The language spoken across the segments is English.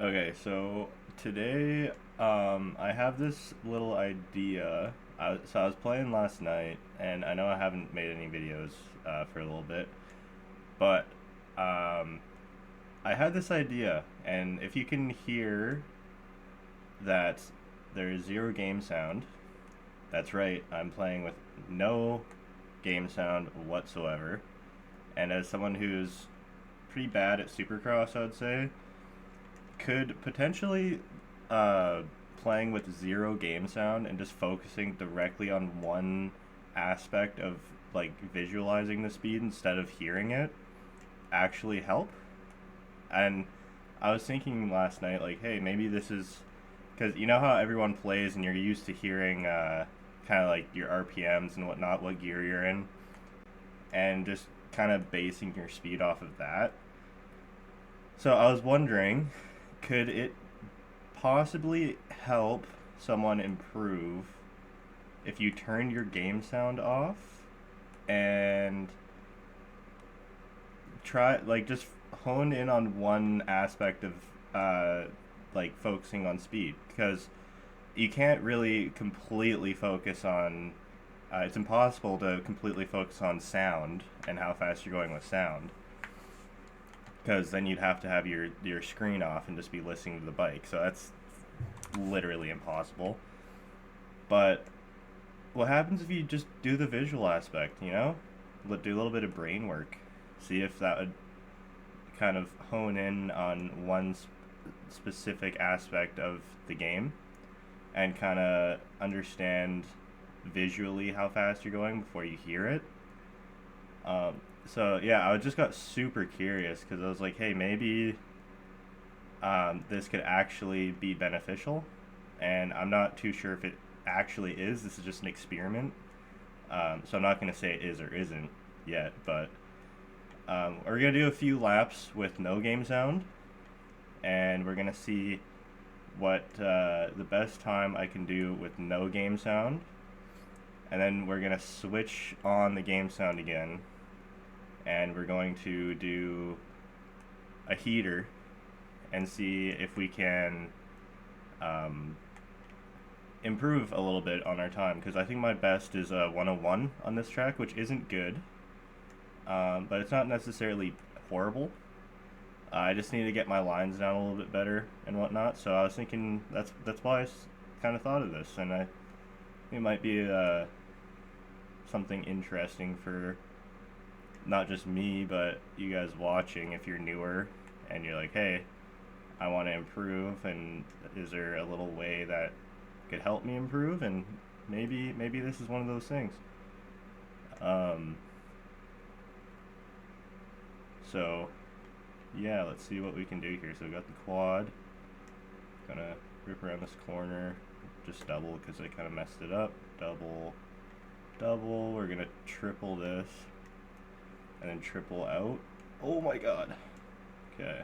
Okay, so today I have this little idea. So I was playing last night, and I know I haven't made any videos for a little bit, but um, I had this idea, and if you can hear that there is zero game sound, that's right, I'm playing with no game sound whatsoever. And as someone who's pretty bad at Supercross, I would say, could potentially uh, playing with zero game sound and just focusing directly on one aspect of like visualizing the speed instead of hearing it actually help. And I was thinking last night, like, hey, maybe this is because you know how everyone plays and you're used to hearing kind of like your RPMs and whatnot, what gear you're in, and just kind of basing your speed off of that. So I was wondering, could it possibly help someone improve if you turn your game sound off and try like just hone in on one aspect of uh like focusing on speed because you can't really completely focus on it's impossible to completely focus on sound and how fast you're going with sound because then you'd have to have your screen off and just be listening to the bike, so that's literally impossible. But what happens if you just do the visual aspect, you know? Do a little bit of brain work. See if that would kind of hone in on one specific aspect of the game and kind of understand visually how fast you're going before you hear it. So yeah, I just got super curious because I was like, hey, maybe this could actually be beneficial, and I'm not too sure if it actually is. This is just an experiment, so I'm not going to say it is or isn't yet. But we're going to do a few laps with no game sound, and we're going to see what the best time I can do with no game sound, and then we're going to switch on the game sound again, and we're going to do a heater and see if we can um, improve a little bit on our time, because I think my best is 101 on this track, which isn't good, but it's not necessarily horrible. I just need to get my lines down a little bit better and whatnot. So I was thinking that's why I kind of thought of this, and I think it might be something interesting for not just me but you guys watching if you're newer and you're like, hey, I want to improve, and is there a little way that could help me improve? And maybe this is one of those things. Um, so yeah, let's see what we can do here. So we got the quad. Gonna rip around this corner, just double because I kind of messed it up. Double, double. We're gonna triple this, and then triple out. Oh my god. Okay.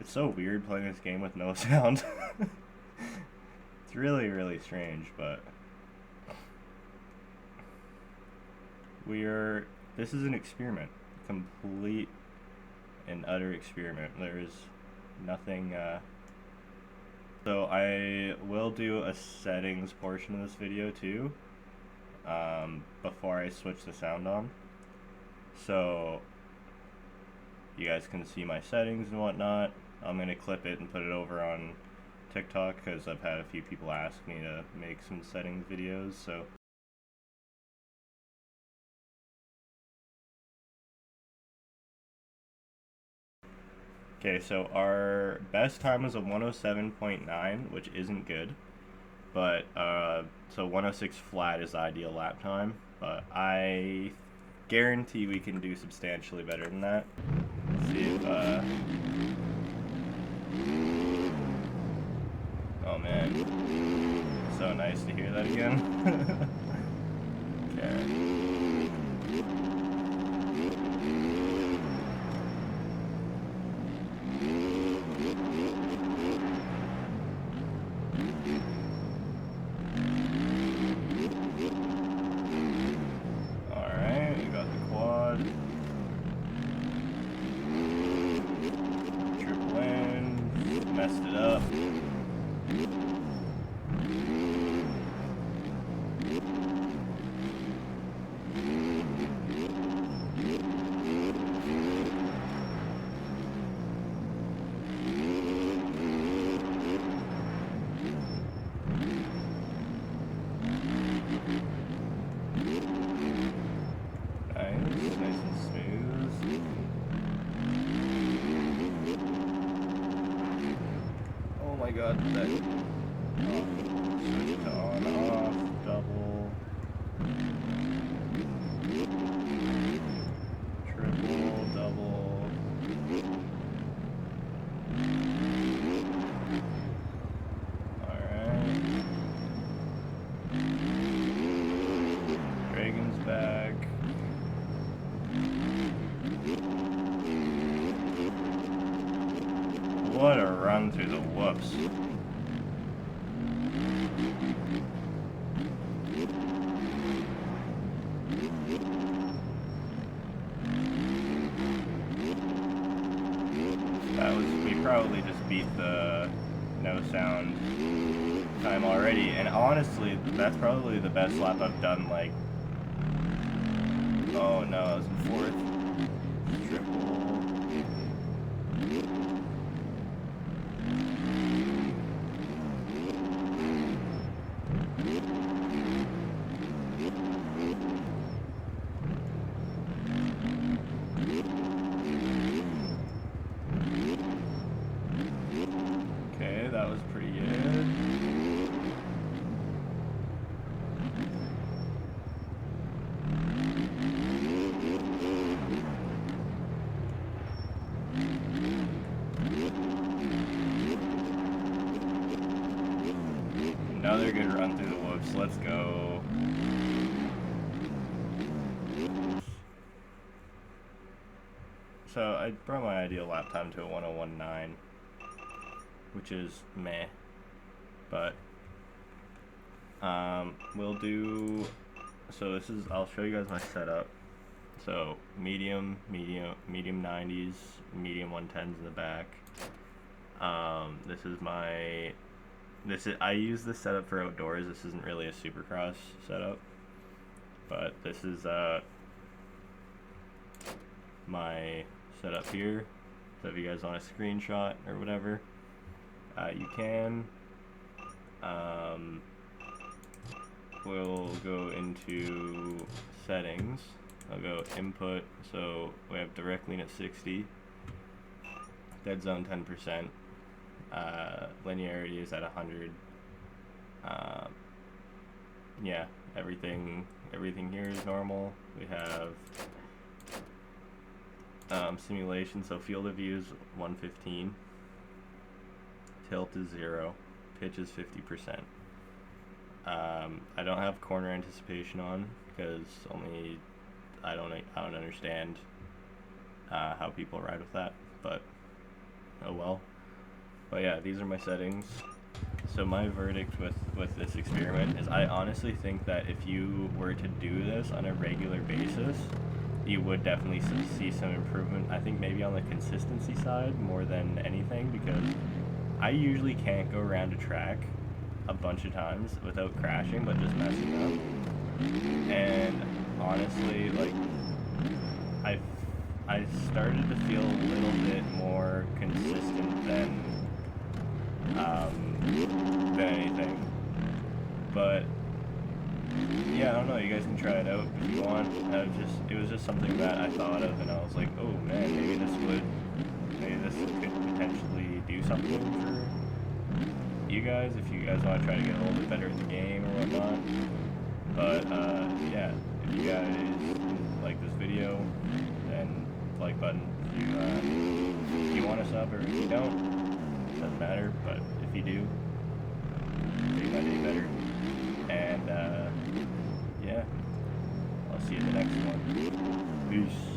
It's so weird playing this game with no sound. It's really, really strange, but this is an experiment. Complete and utter experiment. There is nothing, so I will do a settings portion of this video too, before I switch the sound on. So you guys can see my settings and whatnot. I'm going to clip it and put it over on TikTok because I've had a few people ask me to make some settings videos, so okay, so our best time was a 107.9, which isn't good, but so 106 flat is the ideal lap time, but I guarantee we can do substantially better than that. Let's see if oh man, so nice to hear that again. Okay. Alright, we got the quad. messed it up. Nice and smooth. Oh my god, that switch to on, off, double, triple, double. Alright. Dragon's back. What a run through the whoops. We probably just beat the no sound time already, and honestly, that's probably the best lap I've done, like, oh no, I was in fourth. Triple. Okay, that was pretty good. Another good run through the whoops. Let's go. So I brought my ideal lap time to a 1:01.9, which is meh, but we'll do. So this is. I'll show you guys my setup. So medium 90s, medium 110s in the back. This is my. I use this setup for outdoors. This isn't really a Supercross setup, but this is my setup here. So if you guys want a screenshot or whatever, you can. We'll go into settings. I'll go input. So we have direct lean at 60, dead zone 10%. Linearity is at 100. Yeah, everything here is normal. We have simulation, so field of view is 115, tilt is 0, pitch is 50%. I don't have corner anticipation on because I don't understand how people ride with that, but oh well. But yeah, these are my settings. So my verdict with this experiment is I honestly think that if you were to do this on a regular basis, you would definitely see some improvement. I think maybe on the consistency side more than anything, because I usually can't go around a track a bunch of times without crashing, but just messing up. And honestly, like, I started to feel a little bit more consistent than anything. But yeah, I don't know. You guys can try it out if you want. It was just something that I thought of, and I was like, oh man, maybe this could potentially do something for you guys if you guys want to try to get a little bit better at the game or whatnot. But yeah, if you guys like this video, then like button. If you want to sub, or if you don't, doesn't matter. But if you do, make my day better. And yeah, I'll see you in the next one. Peace.